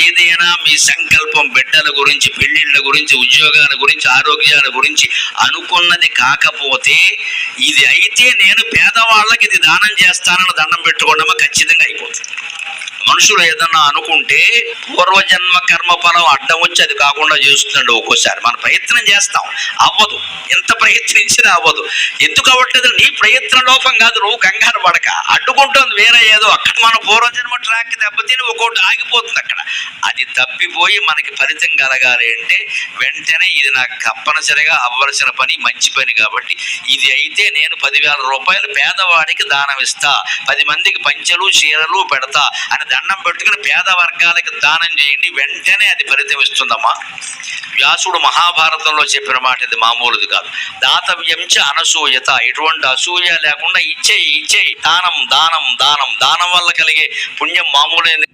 ఏదైనా మీ సంకల్పం బిడ్డల గురించి, పెళ్లిళ్ళ గురించి, ఉద్యోగాల గురించి, ఆరోగ్యాల గురించి అనుకున్నది కాకపోతే, ఇది అయితే నేను పేదవాళ్ళకి ఇది దానం చేస్తానని దండం పెట్టుకోవడమా ఖచ్చితంగా అయిపోతుంది. మనుషులు ఏదన్నా అనుకుంటే పూర్వజన్మ కర్మ ఫలం అడ్డం వచ్చి అది కాకుండా చేస్తుందండి. ఒక్కోసారి మన ప్రయత్నం చేస్తాం, అవ్వదు. ఎంత ప్రయత్నించినా అవ్వదు. ఎందుకు అవ్వట్లేదు? నీ ప్రయత్న లోపం కాదు, నువ్వు కంగారు పడక. అడ్డుకుంటుంది వేరే ఏదో. అక్కడ మన పూర్వజన్మ ట్రాక్ దెబ్బతిని ఒక్కోటి ఆగిపోతుంది అక్కడ. అది తప్పిపోయి మనకి ఫలితం కలగాలి అంటే వెంటనే ఇది నాకు తప్పనిసరిగా అవ్వాల్సిన పని, మంచి పని కాబట్టి ఇది అయితే నేను 10,000 రూపాయలు పేదవాడికి దానం ఇస్తా, 10 మందికి పంచెలు చీరలు పెడతా అని దండం పెట్టుకుని పేద వర్గాలకి దానం చేయండి, వెంటనే అది ఫలితం ఇస్తుందమ్మా. వ్యాసుడు మహాభారతంలో చెప్పిన మాట ఇది మామూలుది కాదు. దాతవ్యంచ అనసూయత, ఎటువంటి అసూయ లేకుండా ఇచ్చేయి. దానం దానం దానం దానం వల్ల కలిగే పుణ్యం మామూలైంది.